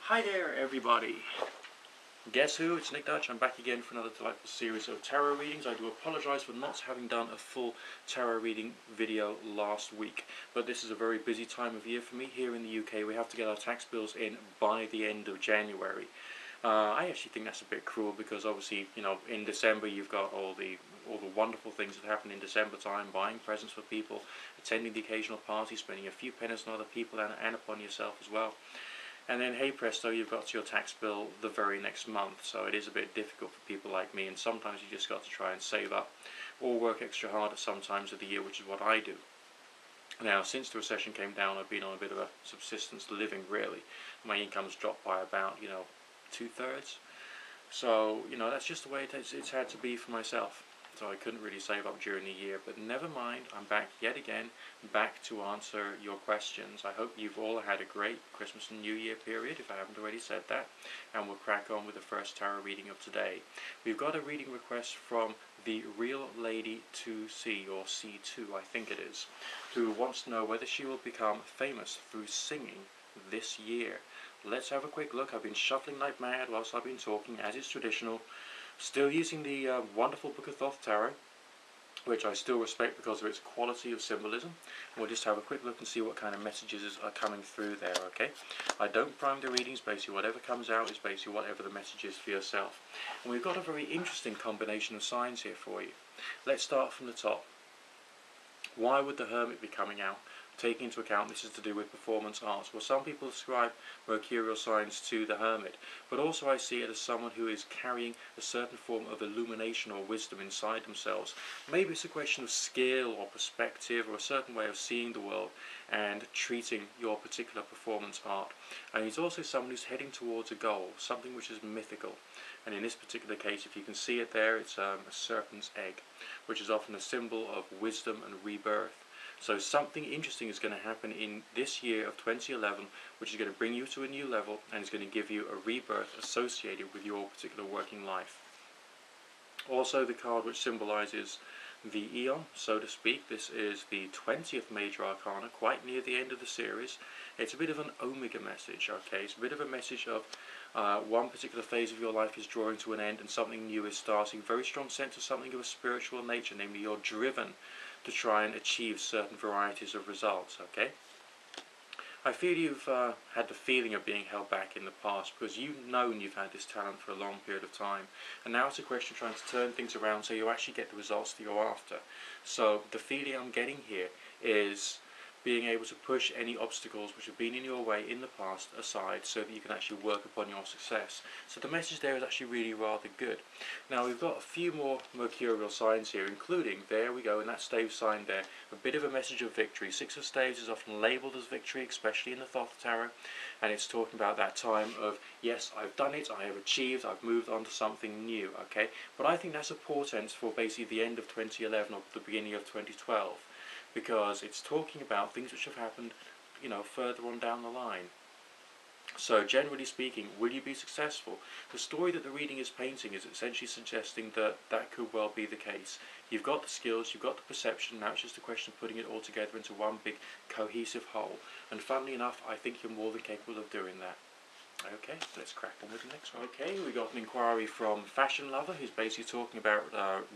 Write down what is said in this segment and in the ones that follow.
Hi there everybody! Guess who? It's Nick Dutch. I'm back again for another delightful series of tarot readings. I do apologise for not having done a full tarot reading video last week, but this is a very busy time of year for me here in the UK. We have to get our tax bills in by the end of January. I actually think that's a bit cruel because obviously, you know, in December you've got all the wonderful things that happen in December time, buying presents for people, attending the occasional party, spending a few pennies on other people and upon yourself as well. And then, hey presto, you've got your tax bill the very next month, so it is a bit difficult for people like me, and sometimes you just got to try and save up, or work extra hard at some times of the year, which is what I do. Now, since the recession came down, I've been on a bit of a subsistence living, really. My income's dropped by about, 2/3. So, that's just the way it's had to be for myself. So I couldn't really save up during the year, but never mind, I'm back yet again, back to answer your questions. I hope you've all had a great Christmas and New Year period, if I haven't already said that, and we'll crack on with the first tarot reading of today. We've got a reading request from the Real Lady 2C, or C2 I think it is, who wants to know whether she will become famous through singing this year. Let's have a quick look. I've been shuffling like mad whilst I've been talking, as is traditional. Still using the wonderful Book of Thoth Tarot, which I still respect because of its quality of symbolism. And we'll just have a quick look and see what kind of messages are coming through there, okay? I don't prime the readings, basically whatever comes out is basically whatever the message is for yourself. And we've got a very interesting combination of signs here for you. Let's start from the top. Why would the Hermit be coming out? Taking into account this is to do with performance arts. Well, some people ascribe mercurial signs to the Hermit, but also I see it as someone who is carrying a certain form of illumination or wisdom inside themselves. Maybe it's a question of skill or perspective or a certain way of seeing the world and treating your particular performance art. And he's also someone who's heading towards a goal, something which is mythical. And in this particular case, if you can see it there, it's a serpent's egg, which is often a symbol of wisdom and rebirth. So something interesting is going to happen in this year of 2011, which is going to bring you to a new level and is going to give you a rebirth associated with your particular working life. Also, the card which symbolizes the Eon, so to speak, this is the 20th Major Arcana, quite near the end of the series. It's a bit of an Omega message, okay? It's a bit of a message of one particular phase of your life is drawing to an end and something new is starting. Very strong sense of something of a spiritual nature, namely you're driven to try and achieve certain varieties of results, okay? I feel you've had the feeling of being held back in the past because you've known you've had this talent for a long period of time, and now it's a question of trying to turn things around so you actually get the results that you're after. So the feeling I'm getting here is being able to push any obstacles which have been in your way in the past aside so that you can actually work upon your success. So the message there is actually really rather good. Now we've got a few more mercurial signs here, including, there we go, in that stave sign there, a bit of a message of victory. Six of Staves is often labelled as victory, especially in the Thoth Tarot, and it's talking about that time of, yes, I've done it, I have achieved, I've moved on to something new, okay? But I think that's a portent for basically the end of 2011 or the beginning of 2012. Because it's talking about things which have happened, further on down the line. So generally speaking, will you be successful? The story that the reading is painting is essentially suggesting that that could well be the case. You've got the skills, you've got the perception, now it's just a question of putting it all together into one big cohesive whole. And funnily enough, I think you're more than capable of doing that. Okay, let's crack on with the next one. Okay, we got an inquiry from Fashion Lover, who's basically talking about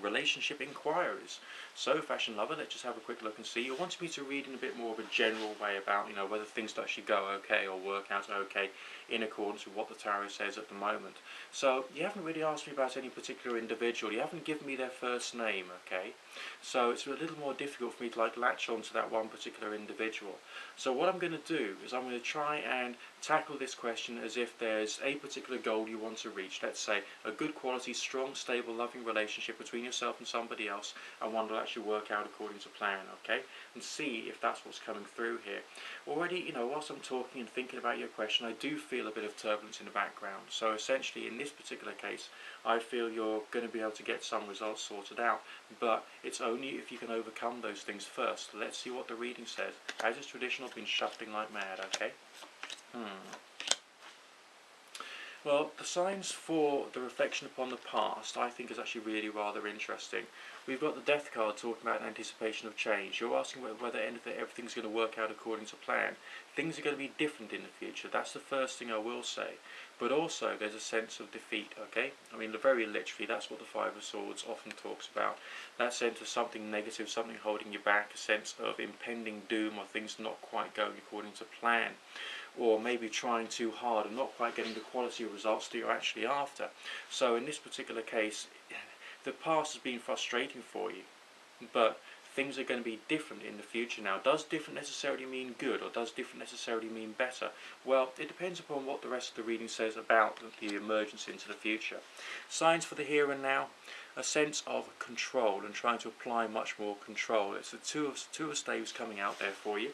relationship inquiries. So, Fashion Lover, let's just have a quick look and see. You wanted me to read in a bit more of a general way about, whether things actually go okay or work out okay in accordance with what the tarot says at the moment. So, you haven't really asked me about any particular individual. You haven't given me their first name, okay? So, it's a little more difficult for me to latch on to that one particular individual. So, what I'm going to do is I'm going to try and tackle this question as if there's a particular goal you want to reach. Let's say a good quality, strong, stable, loving relationship between yourself and somebody else, and one will actually work out according to plan, okay? And see if that's what's coming through here. Already, whilst I'm talking and thinking about your question, I do feel a bit of turbulence in the background. So essentially, in this particular case, I feel you're going to be able to get some results sorted out, but it's only if you can overcome those things first. Let's see what the reading says. As is traditional, I've been shuffling like mad, okay? Well, the signs for the reflection upon the past, I think, is actually really rather interesting. We've got the Death card talking about anticipation of change. You're asking whether everything's going to work out according to plan. Things are going to be different in the future. That's the first thing I will say. But also, there's a sense of defeat, okay? I mean, very literally, that's what the Five of Swords often talks about. That sense of something negative, something holding you back, a sense of impending doom or things not quite going according to plan. Or maybe trying too hard and not quite getting the quality of results that you're actually after. So in this particular case, the past has been frustrating for you, but things are going to be different in the future now. Does different necessarily mean good, or does different necessarily mean better? Well, it depends upon what the rest of the reading says about the emergence into the future. Signs for the here and now: a sense of control and trying to apply much more control. It's the two of staves coming out there for you.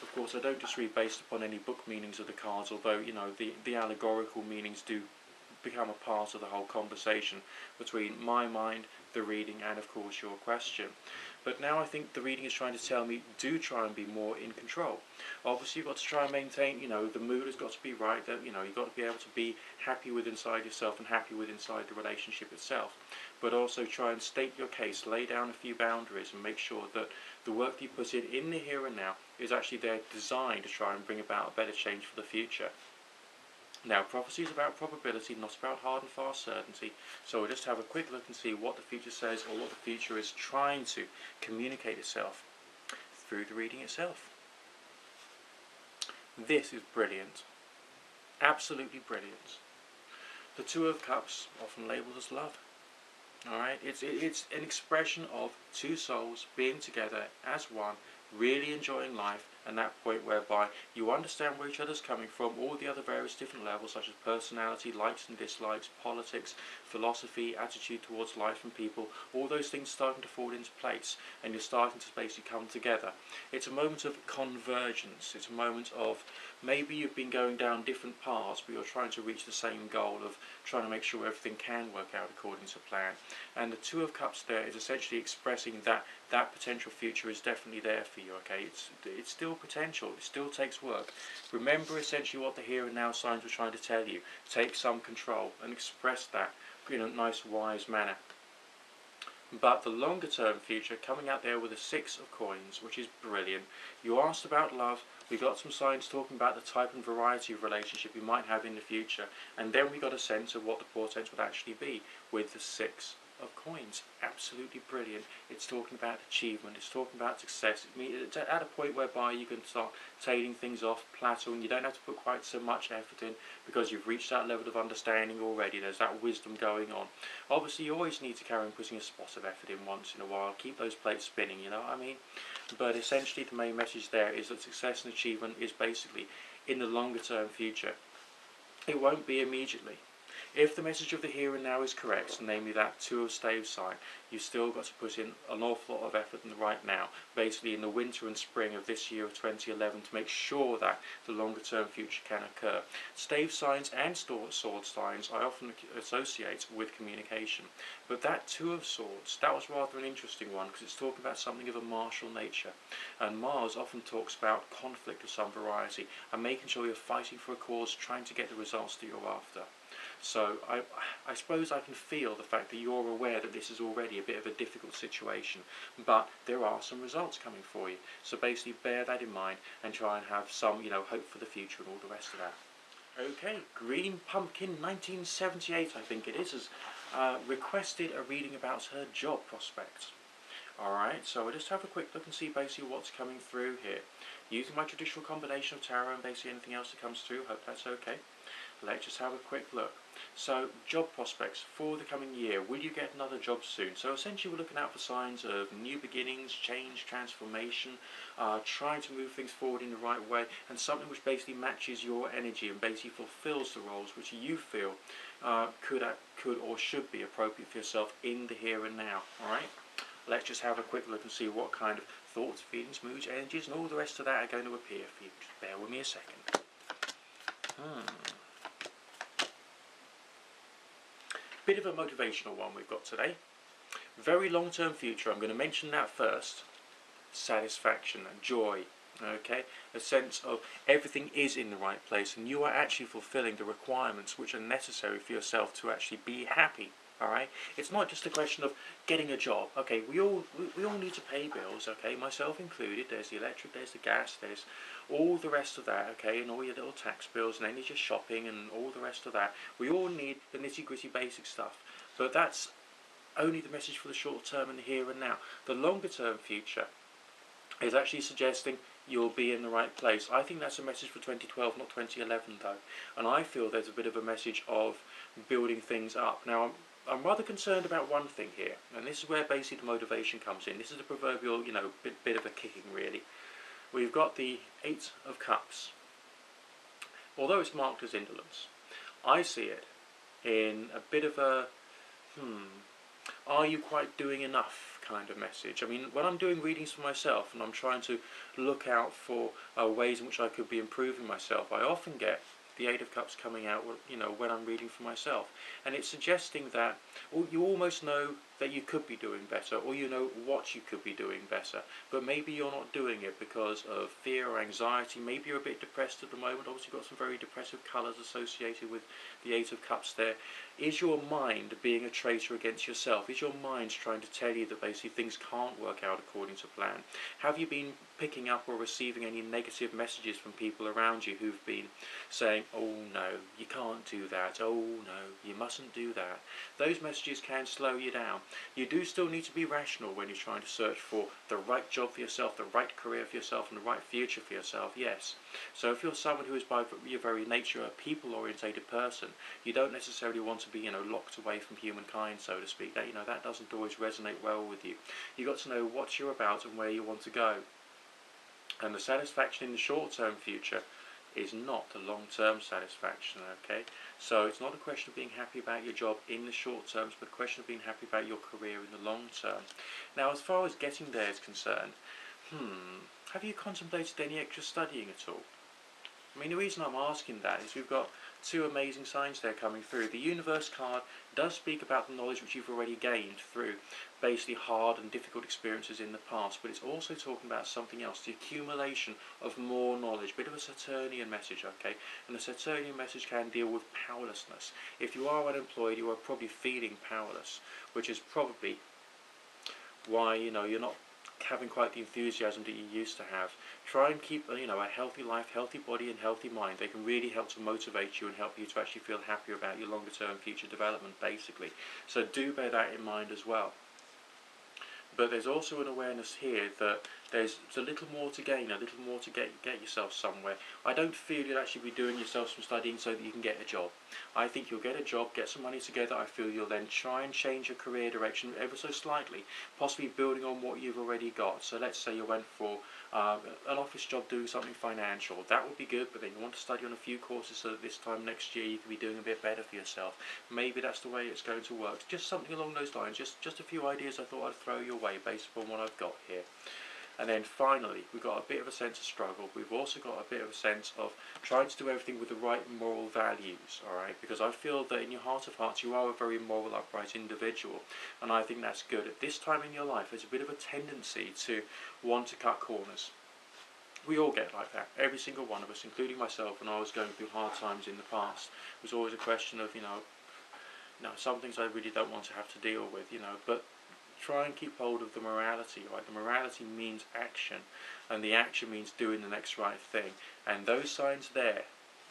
Of course, I don't just read based upon any book meanings of the cards, although, you know, the allegorical meanings do become a part of the whole conversation between my mind, the reading, and of course your question. But now I think the reading is trying to tell me, do try and be more in control. Obviously you've got to try and maintain, you know, the mood has got to be right, that, you know, you've got to be able to be happy with inside yourself and happy with inside the relationship itself. But also try and state your case, lay down a few boundaries, and make sure that the work that you put in the here and now is actually there designed to try and bring about a better change for the future. Now, prophecy is about probability, not about hard and fast certainty, so we'll just have a quick look and see what the future says, or what the future is trying to communicate itself through the reading itself. This is brilliant. Absolutely brilliant. The Two of Cups, often labelled as love. Alright, it's an expression of two souls being together as one, really enjoying life, and that point whereby you understand where each other's coming from, all the other various different levels such as personality, likes and dislikes, politics, philosophy, attitude towards life and people, all those things starting to fall into place, and you're starting to basically come together. It's a moment of convergence. It's a moment of maybe you've been going down different paths, but you're trying to reach the same goal of trying to make sure everything can work out according to plan. And the Two of Cups there is essentially expressing that that potential future is definitely there for you, okay? It's still potential, it still takes work. Remember essentially what the here and now signs were trying to tell you. Take some control and express that in a nice, wise manner. But the longer term future coming out there with a Six of Coins, which is brilliant. You asked about love, we got some signs talking about the type and variety of relationship you might have in the future, and then we got a sense of what the portents would actually be with the Six of Coins. Absolutely brilliant. It's talking about achievement, it's talking about success. It's at a point whereby you can start tailing things off, plateauing. You don't have to put quite so much effort in because you've reached that level of understanding already. There's that wisdom going on. Obviously you always need to carry on putting a spot of effort in once in a while, keep those plates spinning, you know what I mean? But essentially the main message there is that success and achievement is basically in the longer term future. It won't be immediately. If the message of the here and now is correct, namely that Two of Staves sign, you've still got to put in an awful lot of effort in the right now, basically in the winter and spring of this year of 2011, to make sure that the longer term future can occur. Stave signs and sword signs I often associate with communication, but that Two of Swords, that was rather an interesting one because it's talking about something of a martial nature, and Mars often talks about conflict of some variety and making sure you're fighting for a cause, trying to get the results that you're after. So I suppose I can feel the fact that you're aware that this is already a bit of a difficult situation, but there are some results coming for you. So basically bear that in mind and try and have some, you know, hope for the future and all the rest of that. Okay, Green Pumpkin 1978, I think it is, has requested a reading about her job prospects. Alright, so I'll just have a quick look and see basically what's coming through here. Using my traditional combination of tarot and basically anything else that comes through, hope that's okay. Let's just have a quick look. So, job prospects for the coming year. Will you get another job soon? So essentially we're looking out for signs of new beginnings, change, transformation, trying to move things forward in the right way, and something which basically matches your energy and basically fulfills the roles which you feel could or should be appropriate for yourself in the here and now. Alright? Let's just have a quick look and see what kind of thoughts, feelings, moods, energies, and all the rest of that are going to appear for you. Just bear with me a second. Bit of a motivational one we've got today. Very long-term future. I'm going to mention that first. Satisfaction and joy. Okay, a sense of everything is in the right place and you are actually fulfilling the requirements which are necessary for yourself to actually be happy. Alright, it's not just a question of getting a job. Okay, we all need to pay bills, okay, myself included. There's the electric, there's the gas, there's all the rest of that, okay, and all your little tax bills, and then there's your shopping and all the rest of that. We all need the nitty-gritty basic stuff, but that's only the message for the short term and the here and now. The longer term future is actually suggesting you'll be in the right place. I think that's a message for 2012, not 2011 though, and I feel there's a bit of a message of building things up. Now I'm rather concerned about one thing here, and this is where basically the motivation comes in. This is the proverbial, bit of a kicking really. We've got the Eight of Cups. Although it's marked as indolence, I see it in a bit of a, are you quite doing enough kind of message. I mean, when I'm doing readings for myself and I'm trying to look out for ways in which I could be improving myself, I often get the Eight of Cups coming out, when I'm reading for myself, and it's suggesting that you almost know that you could be doing better, or you know what you could be doing better, but maybe you're not doing it because of fear or anxiety. Maybe you're a bit depressed at the moment. Obviously you've got some very depressive colours associated with the Eight of Cups there. Is your mind being a traitor against yourself? Is your mind trying to tell you that basically things can't work out according to plan? Have you been picking up or receiving any negative messages from people around you who've been saying, oh no, you can't do that, oh no, you mustn't do that? Those messages can slow you down. You do still need to be rational when you're trying to search for the right job for yourself, the right career for yourself, and the right future for yourself, yes. So if you're someone who is by your very nature a people-orientated person, you don't necessarily want to be, locked away from humankind, so to speak. That doesn't always resonate well with you. You've got to know what you're about and where you want to go. And the satisfaction in the short-term future is not the long-term satisfaction, okay? So it's not a question of being happy about your job in the short term, but a question of being happy about your career in the long term. Now, as far as getting there is concerned, have you contemplated any extra studying at all? I mean, the reason I'm asking that is we've got two amazing signs there coming through. The Universe card does speak about the knowledge which you've already gained through basically hard and difficult experiences in the past, but it's also talking about something else, the accumulation of more knowledge, a bit of a Saturnian message, okay? And the Saturnian message can deal with powerlessness. If you are unemployed, you are probably feeling powerless, which is probably why, you're not having quite the enthusiasm that you used to have. Try and keep a healthy life, healthy body and healthy mind. They can really help to motivate you and help you to actually feel happier about your longer term future development basically. So do bear that in mind as well. But there's also an awareness here that there's a little more to gain, a little more to get yourself somewhere. I don't feel you'll actually be doing yourself some studying so that you can get a job. I think you'll get a job, get some money together. I feel you'll then try and change your career direction ever so slightly, possibly building on what you've already got. So let's say you went for an office job doing something financial. That would be good, but then you want to study on a few courses so that this time next year you can be doing a bit better for yourself. Maybe that's the way it's going to work. Just something along those lines. Just a few ideas I thought I'd throw your way based upon what I've got here. And then finally, we've got a bit of a sense of struggle. We've also got a bit of a sense of trying to do everything with the right moral values, alright? Because I feel that in your heart of hearts, you are a very moral, upright individual. And I think that's good. At this time in your life, there's a bit of a tendency to want to cut corners. We all get like that. Every single one of us, including myself, when I was going through hard times in the past. It was always a question of, some things I really don't want to have to deal with, but try and keep hold of the morality, right? The morality means action, and the action means doing the next right thing. And those signs there,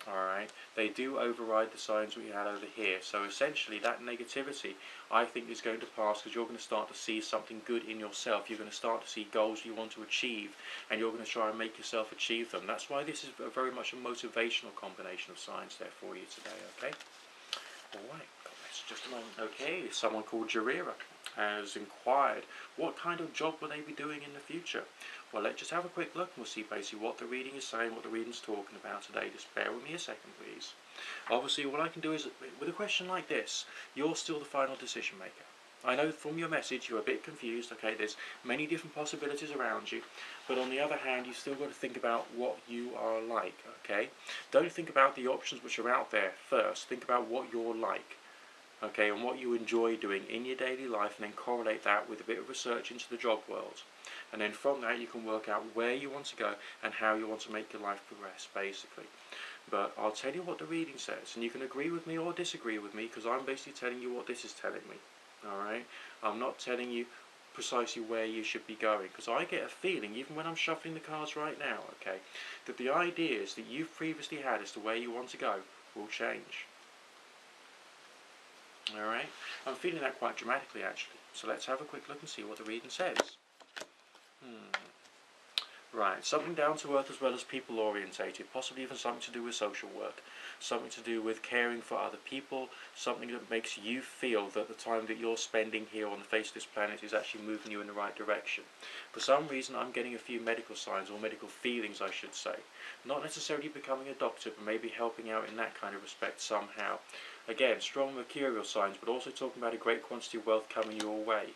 alright, they do override the signs we had over here. So essentially that negativity, I think, is going to pass because you're going to start to see something good in yourself. You're going to start to see goals you want to achieve, and you're going to try and make yourself achieve them. That's why this is very much a motivational combination of signs there for you today, okay? Alright, just a moment. Okay, someone called Jarira has inquired what kind of job will they be doing in the future. Well, let's just have a quick look and we'll see basically what the reading is saying, what the reading's talking about today. Just bear with me a second, please. Obviously, what I can do is, with a question like this, you're still the final decision maker. I know from your message you're a bit confused, okay, there's many different possibilities around you, but on the other hand, you've still got to think about what you are like, okay? Don't think about the options which are out there first, think about what you're like. okay, and what you enjoy doing in your daily life, and then correlate that with a bit of research into the job world. And then from that you can work out where you want to go and how you want to make your life progress, basically. But I'll tell you what the reading says, and you can agree with me or disagree with me, because I'm basically telling you what this is telling me. Alright? I'm not telling you precisely where you should be going, because I get a feeling, even when I'm shuffling the cards right now, okay, that the ideas that you've previously had as to where you want to go will change. Alright? I'm feeling that quite dramatically, actually. So let's have a quick look and see what the reading says. Right, something down to earth as well as people orientated, possibly even something to do with social work, something to do with caring for other people, something that makes you feel that the time that you're spending here on the face of this planet is actually moving you in the right direction. For some reason I'm getting a few medical signs, or medical feelings I should say. Not necessarily becoming a doctor, but maybe helping out in that kind of respect somehow. Again, strong mercurial signs, but also talking about a great quantity of wealth coming your way.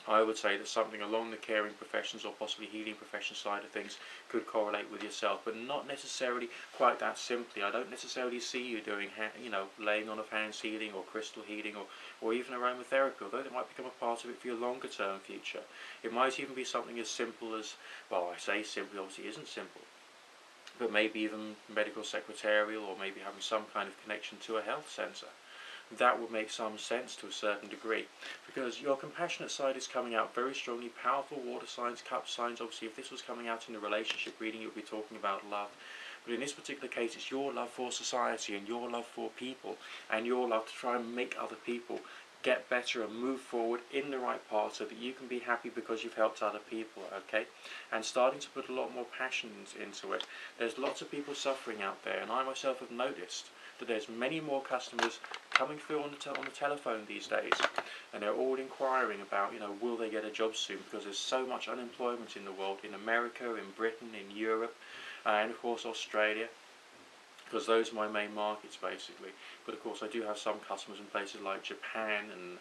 I would say that something along the caring professions or possibly healing profession side of things could correlate with yourself, but not necessarily quite that simply. I don't necessarily see you doing, laying on of hands healing or crystal healing or even aromatherapy, although it might become a part of it for your longer term future. It might even be something as simple as, well, I say simply, obviously it isn't simple, but maybe even medical secretarial, or maybe having some kind of connection to a health centre. That would make some sense to a certain degree, because your compassionate side is coming out very strongly. Powerful water signs, cup signs. Obviously if this was coming out in a relationship reading, you would be talking about love, but in this particular case it's your love for society and your love for people and your love to try and make other people get better and move forward in the right path so that you can be happy because you've helped other people, okay? And starting to put a lot more passion into it. There's lots of people suffering out there, and I myself have noticed that there's many more customers coming through on the telephone these days, and they're all inquiring about, will they get a job soon, because there's so much unemployment in the world, in America, in Britain, in Europe, and of course Australia, because those are my main markets basically. But of course I do have some customers in places like Japan and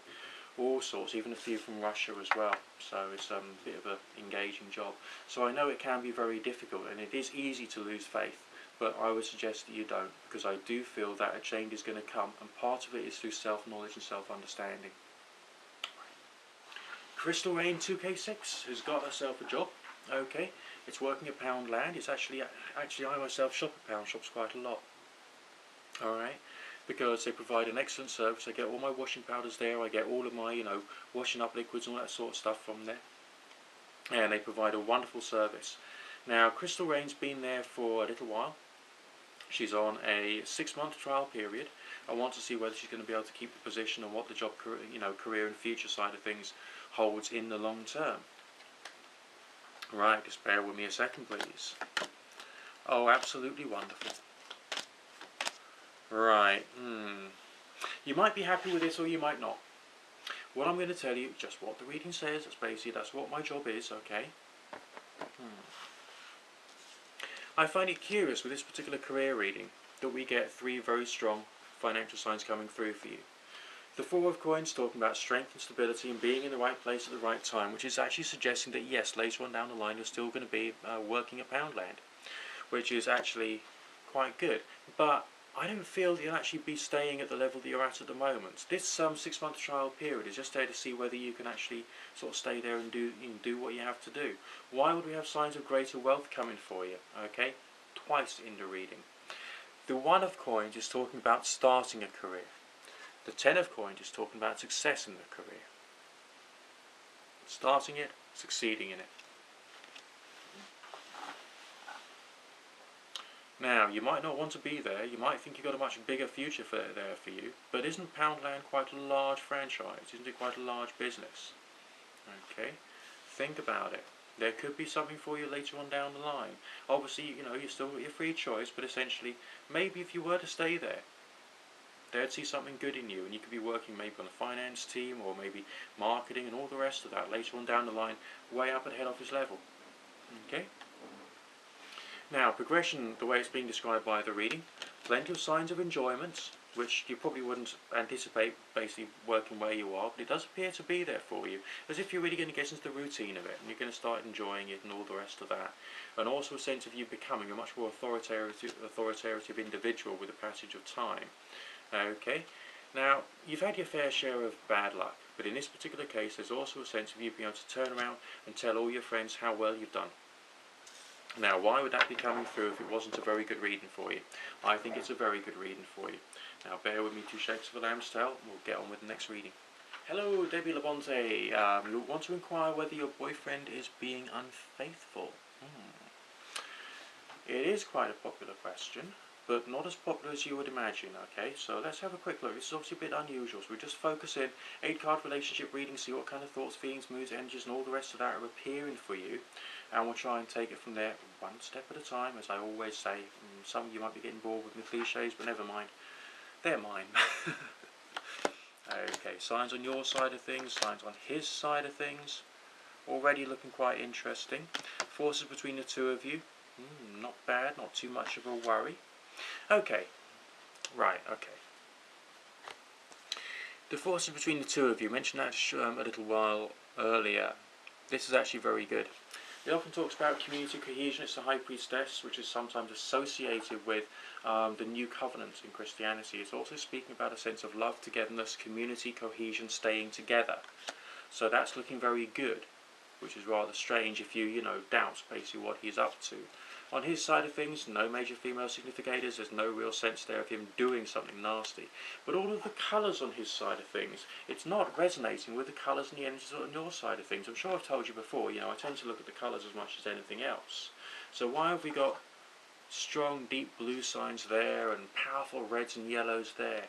all sorts, even a few from Russia as well, so it's a bit of an engaging job. So I know it can be very difficult, and it is easy to lose faith, but I would suggest that you don't, because I do feel that a change is going to come, and part of it is through self-knowledge and self-understanding. Crystal Rain 2K6 has got herself a job, okay. It's working at Poundland. It's actually I myself shop at Pound Shops quite a lot, alright, because they provide an excellent service. I get all my washing powders there, I get all of my, washing up liquids and all that sort of stuff from there, and they provide a wonderful service. Now, Crystal Rain's been there for a little while. She's on a 6-month trial period. I want to see whether she's going to be able to keep the position and what the job career and future side of things holds in the long term. Right, just bear with me a second, please. Oh, absolutely wonderful. Right, you might be happy with this or you might not. What I'm going to tell you, just what the reading says, that's what my job is, okay? I find it curious with this particular career reading that we get 3 very strong financial signs coming through for you. The 4 of Coins talking about strength and stability and being in the right place at the right time, which is actually suggesting that yes, later on down the line you're still going to be working at Poundland, which is actually quite good. But I don't feel that you'll actually be staying at the level that you're at the moment. This 6-month trial period is just there to see whether you can actually sort of stay there and do what you have to do. Why would we have signs of greater wealth coming for you? Okay, twice in the reading. The 1 of Coins is talking about starting a career. The 10 of Coins is talking about success in the career. Starting it, succeeding in it. Now, you might not want to be there, you might think you've got a much bigger future there for you, but isn't Poundland quite a large franchise? Isn't it quite a large business? Okay, think about it. There could be something for you later on down the line. Obviously, you still got your free choice, but essentially, maybe if you were to stay there, they'd see something good in you, and you could be working maybe on a finance team, or maybe marketing and all the rest of that later on down the line, way up at head office level. Okay? Now, progression, the way it's being described by the reading, plenty of signs of enjoyment, which you probably wouldn't anticipate basically working where you are, but it does appear to be there for you, as if you're really going to get into the routine of it, and you're going to start enjoying it and all the rest of that. And also a sense of you becoming a much more authoritative individual with the passage of time. Okay, Now, you've had your fair share of bad luck, but in this particular case there's also a sense of you being able to turn around and tell all your friends how well you've done. Now, why would that be coming through if it wasn't a very good reading for you? I think it's a very good reading for you. Now, bear with me 2 shakes of a lamb's tail, and we'll get on with the next reading. Hello, Debbie Labonte. You want to inquire whether your boyfriend is being unfaithful? It is quite a popular question, but not as popular as you would imagine, okay? So let's have a quick look. This is obviously a bit unusual, so we just focus in 8-card relationship reading, see what kind of thoughts, feelings, moods, energies, and all the rest of that are appearing for you, and we'll try and take it from there one step at a time, as I always say. Some of you might be getting bored with the cliches, but never mind. They're mine. Okay, signs on your side of things, signs on his side of things. Already looking quite interesting. Forces between the two of you. Not bad, not too much of a worry. Okay, right, okay. The forces between the two of you, mentioned that a little while earlier. This is actually very good. It often talks about community cohesion. It's the High Priestess, which is sometimes associated with the New Covenant in Christianity. It's also speaking about a sense of love, togetherness, community cohesion, staying together. So that's looking very good, which is rather strange if you doubt basically what he's up to. On his side of things, no major female significators. There's no real sense there of him doing something nasty. But all of the colours on his side of things, it's not resonating with the colours and the energies on your side of things. I'm sure I've told you before, I tend to look at the colours as much as anything else. So why have we got strong, deep blue signs there and powerful reds and yellows there?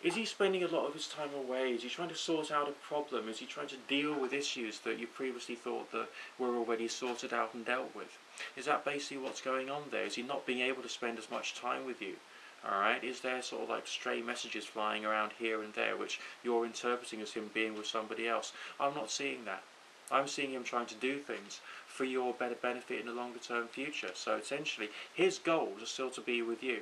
Is he spending a lot of his time away? Is he trying to sort out a problem? Is he trying to deal with issues that you previously thought that were already sorted out and dealt with? Is that basically what's going on there? Is he not being able to spend as much time with you? Alright, is there sort of like stray messages flying around here and there which you're interpreting as him being with somebody else? I'm not seeing that. I'm seeing him trying to do things for your better benefit in the longer term future. So essentially, his goals are still to be with you.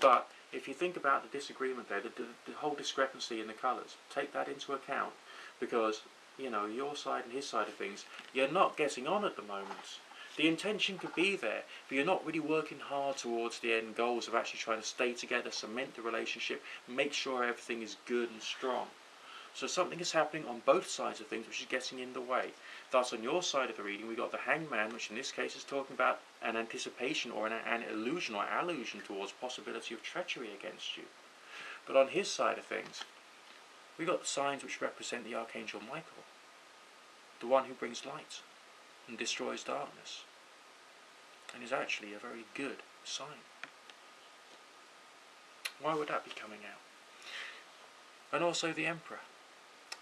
But if you think about the disagreement there, the whole discrepancy in the colours, take that into account, because your side and his side of things, you're not getting on at the moment. The intention could be there, but you're not really working hard towards the end goals of actually trying to stay together, cement the relationship, make sure everything is good and strong. So something is happening on both sides of things which is getting in the way. Thus, on your side of the reading, we got the Hangman, which in this case is talking about an anticipation or an illusion or allusion towards possibility of treachery against you. But on his side of things, we got the signs which represent the Archangel Michael, the one who brings light and destroys darkness, and is actually a very good sign. Why would that be coming out? And also the Emperor.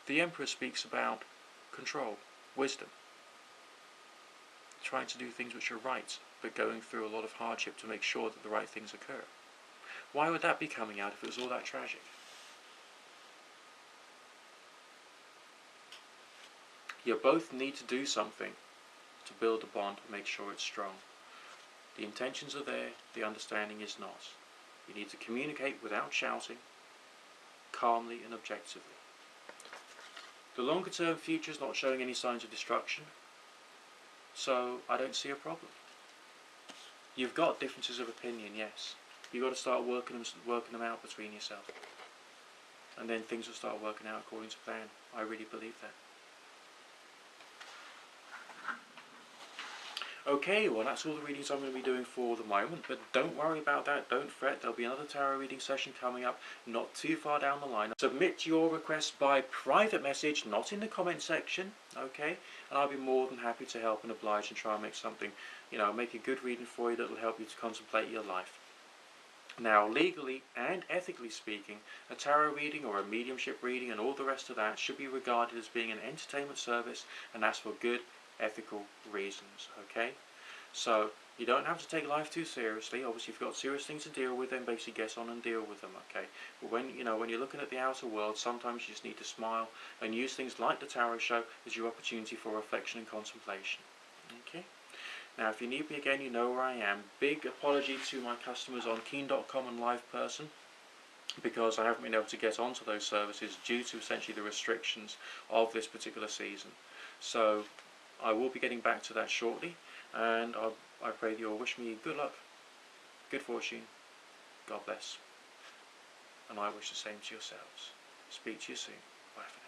The Emperor speaks about control, wisdom, trying to do things which are right, but going through a lot of hardship to make sure that the right things occur. Why would that be coming out if it was all that tragic? You both need to do something to build a bond and make sure it's strong. The intentions are there, the understanding is not. You need to communicate without shouting, calmly and objectively. The longer term future is not showing any signs of destruction, so I don't see a problem. You've got differences of opinion, yes. You've got to start working them out between yourself. And then things will start working out according to plan. I really believe that. Okay, well that's all the readings I'm going to be doing for the moment, but don't worry about that, don't fret, there'll be another tarot reading session coming up not too far down the line. Submit your request by private message, not in the comment section, okay, and I'll be more than happy to help and oblige and try and make something, make a good reading for you that will help you to contemplate your life. Now, legally and ethically speaking, a tarot reading or a mediumship reading and all the rest of that should be regarded as being an entertainment service, and that's for good ethical reasons, okay? So you don't have to take life too seriously. Obviously, if you've got serious things to deal with, then basically get on and deal with them, okay? But when you're looking at the outer world, sometimes you just need to smile and use things like the tarot show as your opportunity for reflection and contemplation, okay? Now, if you need me again, you know where I am. Big apology to my customers on Keen.com and Liveperson, because I haven't been able to get onto those services due to essentially the restrictions of this particular season. So I will be getting back to that shortly, and I pray that you'll wish me good luck, good fortune, God bless. and I wish the same to yourselves. Speak to you soon. Bye for now.